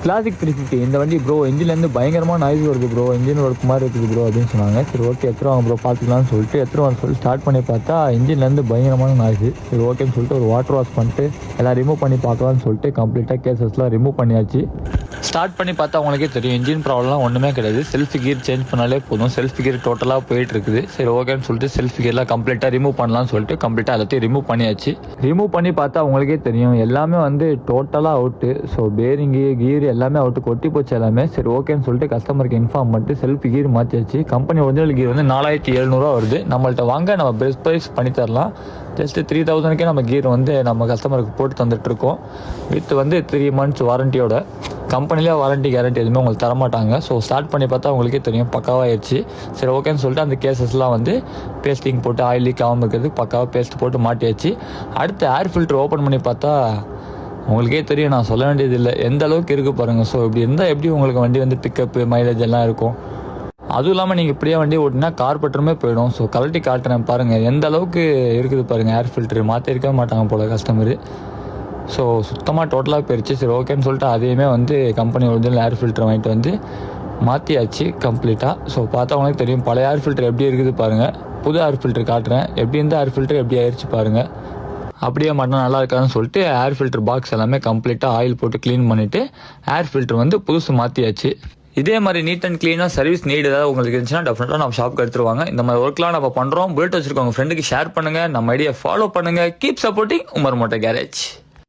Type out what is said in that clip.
Classic 350 இந்த வண்டி bro இன்ஜின்லேருந்து பயங்கரமாக நாய்ஸ் வருது ப்ரோ, இன்ஜின் ஒர்க் மாதிரி இருக்குது ப்ரோ அப்படின்னு சொன்னாங்க. சரி ஓகே எடுத்துருவாங்க ப்ரோ பார்த்துக்கலாம்னு சொல்லிட்டு எடுத்துருவான்னு சொல்லி ஸ்டார்ட் பண்ணி பார்த்தா இன்ஜின்லேருந்து பயங்கரமான நாய்ஸ். சரி ஓகேன்னு சொல்லிட்டு ஒரு வாட்டர் வாஷ் பண்ணிட்டு எல்லாம் ரிமூவ் பண்ணி பார்க்கலான்னு சொல்லிட்டு கம்ப்ளீட்டாக கேசஸ்லாம் ரிமூவ் பண்ணியாச்சு. ஸ்டார்ட் பண்ணி பார்த்தா உங்களுக்கே தெரியும் இன்ஜின் ப்ராப்ளம்லாம் ஒன்றுமே கிடையாது. செல்ஃப் கியர் சேஞ்ச் பண்ணாலே போதும், செல்ஃப் கியர் டோட்டலாக போயிட்டு இருக்குது. சரி ஓகேன்னு சொல்லிட்டு செல்ஃப் கியர்லாம் கம்ப்ளீட்டாக ரிமூவ் பண்ணலாம்னு சொல்லிட்டு கம்ப்ளீட்டாக எல்லாத்தையும் ரிமூவ் பண்ணியாச்சு. ரிமூவ் பண்ணி பார்த்தா உங்களுக்கே தெரியும் எல்லாமே வந்து டோட்டலாக அவுட்டு. ஸோ பேரிங்கு கீர் எல்லாமே அவுட்டு, கொட்டி போச்சு எல்லாமே. சரி ஓகேன்னு சொல்லிட்டு கஸ்டமருக்கு இன்ஃபார்ம் பண்ணிட்டு செல்ஃப் கீர் மாற்றியாச்சு. கம்பெனி ஒரிஜினல் கீர் வந்து 4700 வருது. நம்மள்ட்ட வாங்க நம்ம பெஸ்ட் ப்ரைஸ் பண்ணி தரலாம். ஜஸ்ட்டு 3000 நம்ம கீர் வந்து நம்ம கஸ்டமருக்கு போட்டு தந்துட்டுருக்கோம். வித் வந்து 3 months வாரண்டியோட. கம்பெனிலே வாரண்டி கேரண்டி எதுவுமே உங்களுக்கு தரமாட்டாங்க. ஸோ ஸ்டார்ட் பண்ணி பார்த்தா உங்களுக்கே தெரியும் பக்காவாகிடுச்சு. சரி ஓகேன்னு சொல்லிட்டு அந்த கேசஸ்லாம் வந்து பேஸ்டிங் போட்டு ஆயில் லீக் ஆகாமல் இருக்கிறதுக்கு பக்காவாக பேஸ்ட் போட்டு மாட்டியாச்சு. அடுத்து ஏர் ஃபில்டர் ஓப்பன் பண்ணி பார்த்தா உங்களுக்கே தெரியும், நான் சொல்ல வேண்டியது இல்லை எந்த அளவுக்கு இருக்குது பாருங்கள். ஸோ இப்படி இருந்தால் எப்படி உங்களுக்கு வண்டி வந்து பிக்கப்பு மைலேஜ் எல்லாம் இருக்கும். அதுவும் இல்லாமல் நீங்கள் இப்படியே வண்டி ஓட்டினா கார்பெட்டருமே போயிடும். ஸோ கழட்டி காட்டுறேன் பாருங்கள் எந்த அளவுக்கு இருக்குது பாருங்கள். ஏர் ஃபில்ட்ரு மாற்றிருக்கவே மாட்டாங்க போல் கஸ்டமரு. ஸோ சுத்தமாக டோட்டலாக போயிடுச்சு. சரி ஓகேன்னு சொல்லிட்டு அதையுமே வந்து கம்பெனி ஒரிஜினல் ஏர் ஃபில்டர் வாங்கிட்டு வந்து மாற்றியாச்சு கம்ப்ளீட்டாக. ஸோ பார்த்தா உங்களுக்கு தெரியும் பழைய ஏர் ஃபில்டர் எப்படி இருக்குது பாருங்கள். புது ஏர் ஃபில்டர் காட்டுறேன், எப்படி இருந்தால் ஏர் ஃபில்டர் எப்படி ஆயிடுச்சு பாருங்கள். அப்படியே மட்டும் நல்லா இருக்காதுன்னு சொல்லிட்டு ஏர் ஃபில்டர் பாக்ஸ் எல்லாமே கம்ப்ளீட்டாக ஆயில் போட்டு க்ளீன் பண்ணிவிட்டு ஏர் ஃபில்டர் வந்து புதுசு மாற்றியாச்சு. இதே மாதிரி நீட் அண்ட் க்ளீனாக சர்வீஸ் நீட் ஏதாவது உங்களுக்கு இருந்துச்சுன்னா டெஃபினட்டாக நம்ம ஷாப்புக்கு எடுத்துருவாங்க. இந்த மாதிரி ஒர்க்லாம் நம்ம பண்ணுறோம். புல்லட் வச்சிருக்கோங்க ஃப்ரெண்டுக்கு ஷேர் பண்ணுங்கள், நம்ம ஐடியா ஃபாலோ பண்ணுங்கள். Keep supporting Umar moto garage.